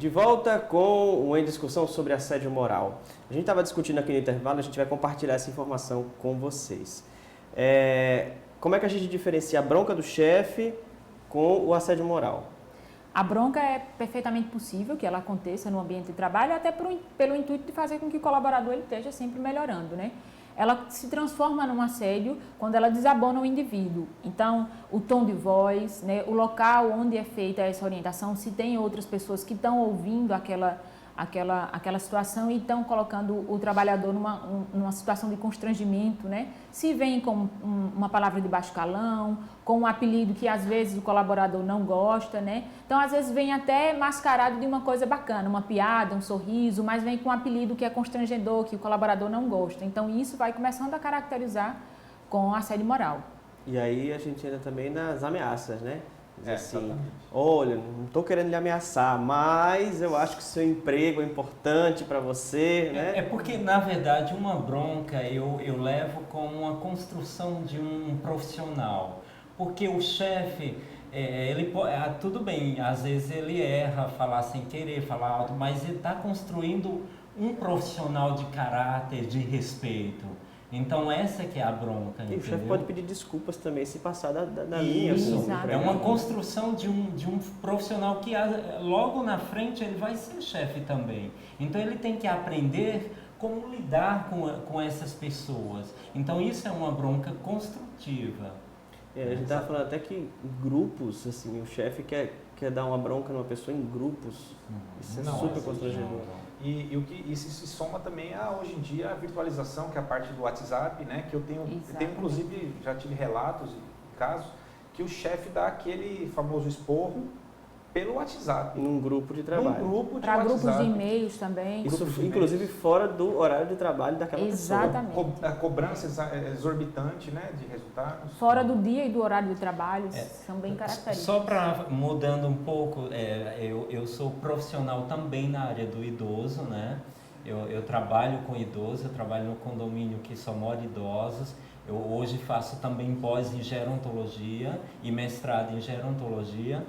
De volta com uma discussão sobre assédio moral. A gente estava discutindo aqui no intervalo, a gente vai compartilhar essa informação com vocês. Como é que a gente diferencia a bronca do chefe com o assédio moral? A bronca é perfeitamente possível que ela aconteça no ambiente de trabalho, até pelo intuito de fazer com que o colaborador ele esteja sempre melhorando, né? Ela se transforma num assédio quando ela desabona o indivíduo. Então, o tom de voz, né, o local onde é feita essa orientação, se tem outras pessoas que estão ouvindo aquela situação e estão colocando o trabalhador numa situação de constrangimento, né? Se vem com uma palavra de baixo calão, com um apelido que às vezes o colaborador não gosta, né? Então, às vezes vem até mascarado de uma coisa bacana, uma piada, um sorriso, mas vem com um apelido que é constrangedor, que o colaborador não gosta. Então, isso vai começando a caracterizar com assédio moral. E aí a gente entra também nas ameaças, né? Diz assim, olha, não estou querendo lhe ameaçar, mas eu acho que o seu emprego é importante para você, né? É porque, na verdade, uma bronca eu levo como uma construção de um profissional. Porque o chefe, tudo bem, às vezes ele erra, falar sem querer, falar alto, mas ele está construindo um profissional de caráter, de respeito. Então essa que é a bronca, E entendeu? o chefe pode pedir desculpas também se passar da linha. É uma construção de um profissional que logo na frente ele vai ser chefe também. Então ele tem que aprender como lidar com essas pessoas. Então isso é uma bronca construtiva. A gente estava falando até que em grupos, assim, o chefe quer dar uma bronca numa pessoa em grupos. Isso é super constrangedor. E isso se soma também hoje em dia a virtualização, que é a parte do WhatsApp, né? Que eu tenho inclusive, já tive relatos e casos, que o chefe dá aquele famoso esporro pelo WhatsApp. Num grupo de trabalho. Para grupos de e-mails também. Isso, inclusive, fora do horário de trabalho daquela pessoa. Exatamente. A cobrança exorbitante, né, de resultados. Fora do dia e do horário de trabalho, são bem característicos. Só para mudando um pouco, eu sou profissional também na área do idoso, né? Eu trabalho com idoso, eu trabalho no condomínio que só mora idosos. Eu hoje faço também pós em gerontologia e mestrado em gerontologia.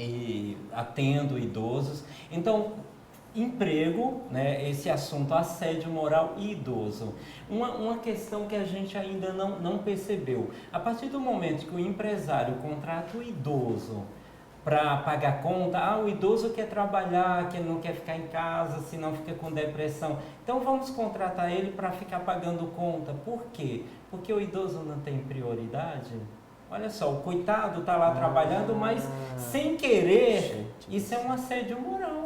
E atendo idosos. Então, emprego, né, esse assunto assédio moral e idoso. Uma questão que a gente ainda não percebeu. A partir do momento que o empresário contrata o idoso para pagar conta, o idoso quer trabalhar, que ele não quer ficar em casa, senão fica com depressão. Então vamos contratar ele para ficar pagando conta. Por quê? Porque o idoso não tem prioridade? Olha só, o coitado está lá trabalhando, mas sem querer, isso é um assédio moral.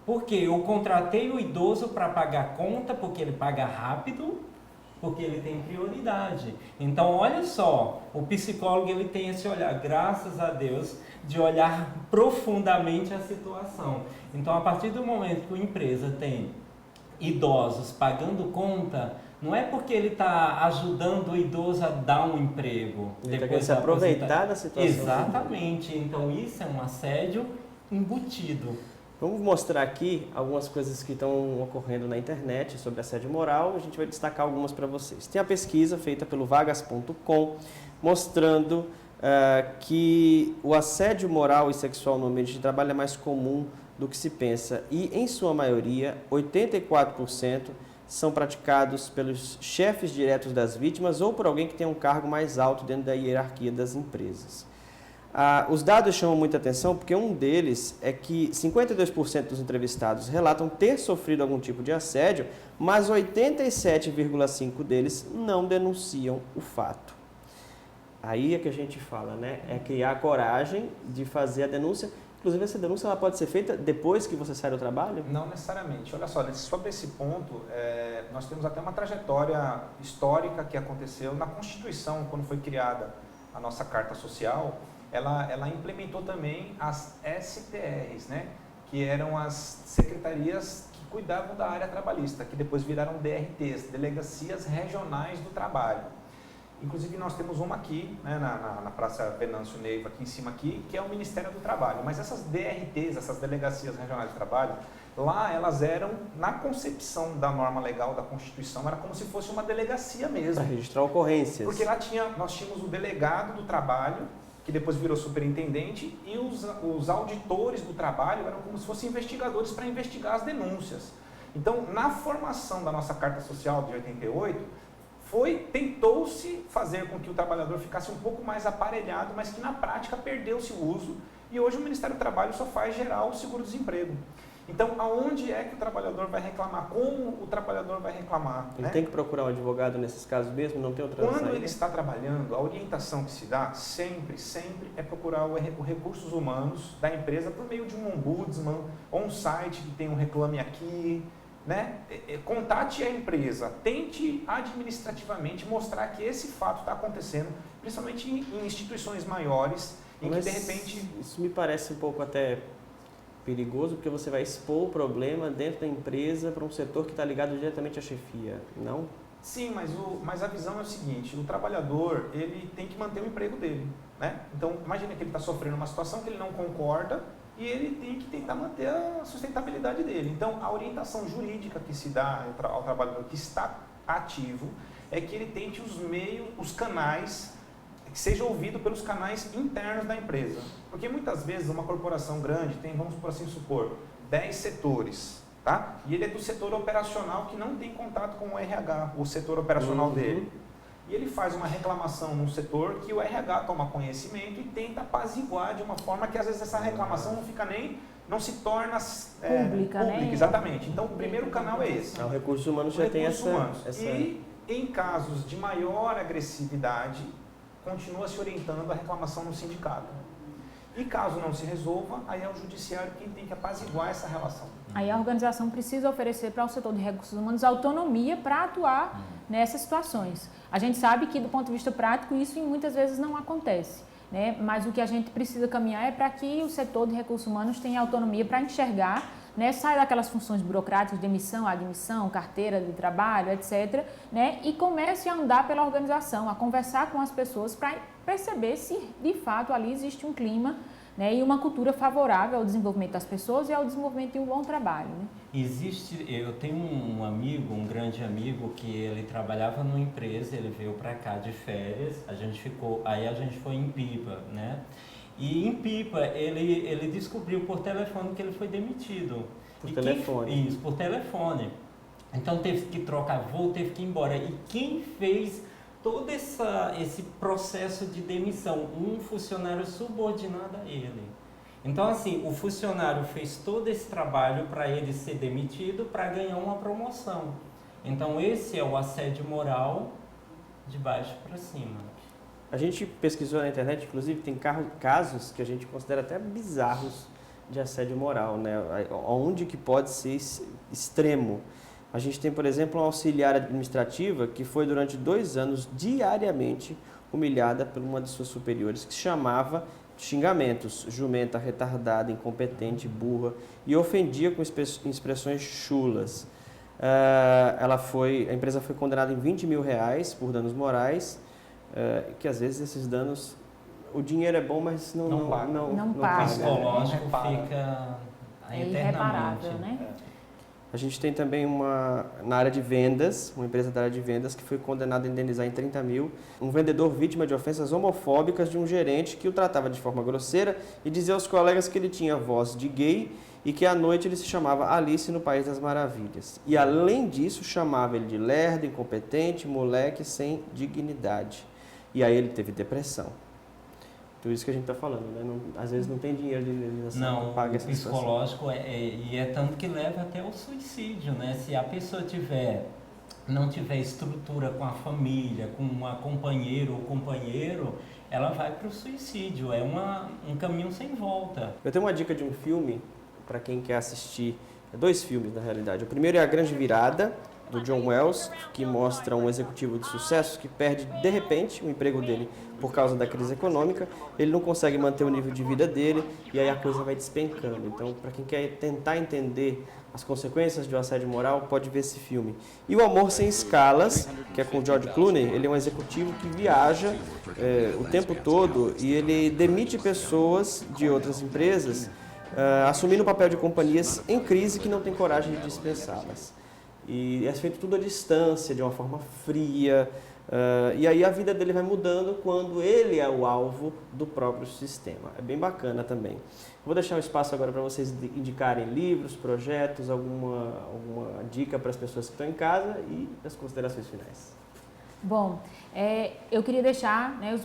Porque eu contratei o idoso para pagar conta, porque ele paga rápido, porque ele tem prioridade. Então, olha só, o psicólogo ele tem esse olhar, graças a Deus, de olhar profundamente a situação. Então, a partir do momento que a empresa tem idosos pagando conta, não é porque ele está ajudando o idoso a dar um emprego. Ele está querendo se aproveitar da situação. Exatamente. Então, isso é um assédio embutido. Vamos mostrar aqui algumas coisas que estão ocorrendo na internet sobre assédio moral. A gente vai destacar algumas para vocês. Tem a pesquisa feita pelo vagas.com, mostrando que o assédio moral e sexual no ambiente de trabalho é mais comum do que se pensa. E, em sua maioria, 84%, são praticados pelos chefes diretos das vítimas ou por alguém que tem um cargo mais alto dentro da hierarquia das empresas. Os dados chamam muita atenção porque um deles é que 52% dos entrevistados relatam ter sofrido algum tipo de assédio, mas 87,5% deles não denunciam o fato. Aí é que a gente fala, né? É criar a coragem de fazer a denúncia. Inclusive, essa denúncia ela pode ser feita depois que você sai do trabalho? Não necessariamente. Olha só, sobre esse ponto, nós temos até uma trajetória histórica que aconteceu na Constituição, quando foi criada a nossa Carta Social. Ela implementou também as STRs, né? Que eram as secretarias que cuidavam da área trabalhista, que depois viraram DRTs, Delegacias Regionais do Trabalho. Inclusive nós temos uma aqui, né, na Praça Venâncio Neiva, aqui em cima aqui, que é o Ministério do Trabalho. Mas essas DRTs, essas Delegacias Regionais do Trabalho, lá elas eram, na concepção da norma legal da Constituição, era como se fosse uma delegacia mesmo. Para registrar ocorrências. Porque lá nós tínhamos o delegado do trabalho, que depois virou superintendente, e os auditores do trabalho eram como se fossem investigadores para investigar as denúncias. Então, na formação da nossa Carta Social de 88, tentou-se fazer com que o trabalhador ficasse um pouco mais aparelhado, mas que na prática perdeu-se o uso, e hoje o Ministério do Trabalho só faz gerar o seguro-desemprego. Então, aonde é que o trabalhador vai reclamar? Como o trabalhador vai reclamar? Ele tem que procurar um advogado nesses casos mesmo? Não tem outra saída? Quando ele está trabalhando, a orientação que se dá sempre é procurar o recursos humanos da empresa por meio de um ombudsman ou um site que tem um Reclame Aqui, né? Contate a empresa, tente administrativamente mostrar que esse fato está acontecendo, principalmente em instituições maiores, em que de repente... Isso me parece um pouco até perigoso, porque você vai expor o problema dentro da empresa para um setor que está ligado diretamente à chefia, não? Sim, mas a visão é o seguinte, o trabalhador ele tem que manter o emprego dele, né? Então, imagina que ele está sofrendo uma situação que ele não concorda, e ele tem que tentar manter a sustentabilidade dele. Então, a orientação jurídica que se dá ao trabalhador que está ativo é que ele tente os meios, os canais, que seja ouvido pelos canais internos da empresa. Porque muitas vezes uma corporação grande tem, vamos por assim supor, 10 setores, tá? E ele é do setor operacional que não tem contato com o RH, o setor operacional dele. E ele faz uma reclamação num setor que o RH toma conhecimento e tenta apaziguar de uma forma que às vezes essa reclamação não se torna pública, né? Exatamente. Então o primeiro canal é esse. O recursos humanos já tem essa... E em casos de maior agressividade, continua se orientando a reclamação no sindicato. E caso não se resolva, aí é o judiciário quem tem que apaziguar essa relação. Aí a organização precisa oferecer para o setor de recursos humanos autonomia para atuar nessas situações. A gente sabe que, do ponto de vista prático, isso muitas vezes não acontece, né? Mas o que a gente precisa caminhar é para que o setor de recursos humanos tenha autonomia para enxergar, né? Saia daquelas funções burocráticas de emissão, admissão, carteira de trabalho, etc., né? E comece a andar pela organização, a conversar com as pessoas para perceber se, de fato, ali existe um clima, né, e uma cultura favorável ao desenvolvimento das pessoas e ao desenvolvimento de um bom trabalho, né? Eu tenho um amigo, um grande amigo, que ele trabalhava numa empresa, ele veio para cá de férias, aí a gente foi em Pipa, né? E em Pipa ele descobriu por telefone que ele foi demitido. Por telefone? Isso, por telefone. Então teve que trocar voo, teve que ir embora. E quem fez todo esse processo de demissão? Um funcionário subordinado a ele. Então, assim, o funcionário fez todo esse trabalho para ele ser demitido para ganhar uma promoção. Então, esse é o assédio moral de baixo para cima. A gente pesquisou na internet, inclusive, tem casos que a gente considera até bizarros de assédio moral, né? Onde que pode ser extremo. A gente tem, por exemplo, uma auxiliar administrativa que foi durante 2 anos diariamente humilhada por uma de suas superiores, que se chamava xingamentos, jumenta, retardada, incompetente, burra, e ofendia com expressões chulas. A empresa foi condenada em R$20 mil por danos morais, que às vezes esses danos, o dinheiro é bom, mas não paga. O psicológico fica irreparável, eternamente. né? A gente tem também na área de vendas, uma empresa da área de vendas que foi condenada a indenizar em 30 mil, um vendedor vítima de ofensas homofóbicas de um gerente que o tratava de forma grosseira e dizia aos colegas que ele tinha voz de gay e que à noite ele se chamava Alice no País das Maravilhas. E além disso, chamava ele de lerdo, incompetente, moleque sem dignidade. E aí ele teve depressão. Tudo isso que a gente está falando, né? Às vezes não tem dinheiro de indenização que paga essa situação. Psicológico é tanto que leva até ao suicídio, né? Se a pessoa não tiver estrutura com a família, com uma companheira ou companheiro, ela vai para o suicídio. É um caminho sem volta. Eu tenho uma dica de um filme para quem quer assistir. 2 filmes, na realidade. O primeiro é A Grande Virada, do John Wells, que mostra um executivo de sucesso que perde, de repente, o emprego dele por causa da crise econômica. Ele não consegue manter o nível de vida dele e aí a coisa vai despencando. Então, para quem quer tentar entender as consequências de um assédio moral, pode ver esse filme. E O Amor Sem Escalas, que é com o George Clooney. Ele é um executivo que viaja o tempo todo e ele demite pessoas de outras empresas, assumindo o papel de companhias em crise que não tem coragem de dispensá-las. E é feito tudo à distância, de uma forma fria, E aí a vida dele vai mudando quando ele é o alvo do próprio sistema. É bem bacana também. Vou deixar um espaço agora para vocês indicarem livros, projetos, alguma dica para as pessoas que estão em casa e as considerações finais. Bom, eu queria deixar, né, os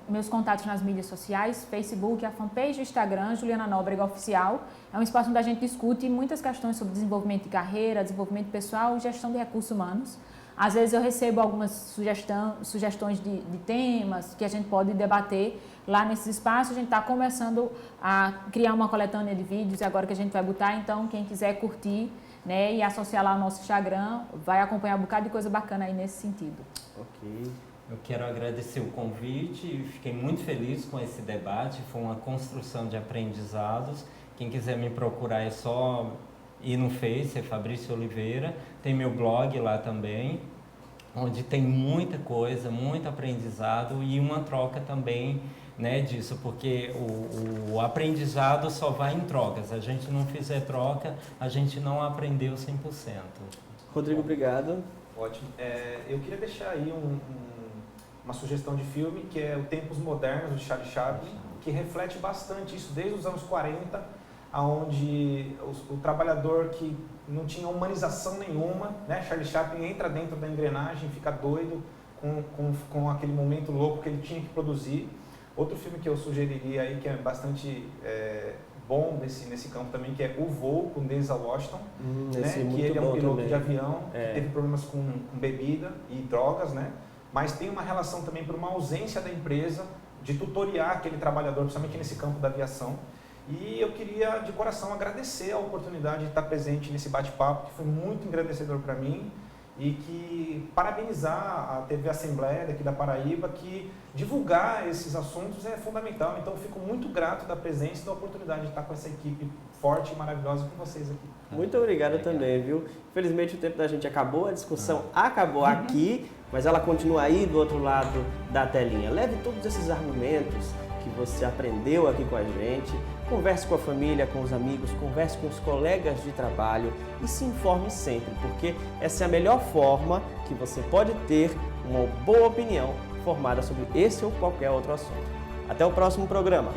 meus contatos nas mídias sociais, Facebook, a fanpage do Instagram, Juliana Nóbrega Oficial. É um espaço onde a gente discute muitas questões sobre desenvolvimento de carreira, desenvolvimento pessoal e gestão de recursos humanos. Às vezes eu recebo algumas sugestões de temas que a gente pode debater lá nesse espaço. A gente está começando a criar uma coletânea de vídeos agora que a gente vai botar, então quem quiser curtir, né, e associar lá ao nosso Instagram, vai acompanhar um bocado de coisa bacana aí nesse sentido. Ok. Eu quero agradecer o convite e fiquei muito feliz com esse debate, foi uma construção de aprendizados. Quem quiser me procurar é só ir no Face, é Fabrício Oliveira, tem meu blog lá também, onde tem muita coisa, muito aprendizado e uma troca também, né, disso, porque o aprendizado só vai em trocas. Se a gente não fizer troca, a gente não aprendeu 100%. Rodrigo, obrigado. Ótimo. Eu queria deixar aí uma sugestão de filme, que é o Tempos Modernos, do Charlie Chaplin, que reflete bastante isso desde os anos 40, onde o trabalhador que não tinha humanização nenhuma, né? Charlie Chaplin entra dentro da engrenagem, fica doido com aquele momento louco que ele tinha que produzir. Outro filme que eu sugeriria aí, que é bastante bom nesse campo também, que é O Voo, com Denzel Washington, né? Que ele é um piloto de avião, que teve problemas com bebida e drogas, né? Mas tem uma relação também por uma ausência da empresa de tutoriar aquele trabalhador, principalmente nesse campo da aviação. E eu queria, de coração, agradecer a oportunidade de estar presente nesse bate-papo, que foi muito engrandecedor para mim, e que parabenizar a TV Assembleia daqui da Paraíba, que divulgar esses assuntos é fundamental. Então, eu fico muito grato da presença e da oportunidade de estar com essa equipe forte e maravilhosa com vocês aqui. Muito obrigado também, viu? Infelizmente, o tempo da gente acabou, a discussão acabou aqui, mas ela continua aí do outro lado da telinha. Leve todos esses argumentos que você aprendeu aqui com a gente, converse com a família, com os amigos, converse com os colegas de trabalho e se informe sempre, porque essa é a melhor forma que você pode ter uma boa opinião formada sobre esse ou qualquer outro assunto. Até o próximo programa!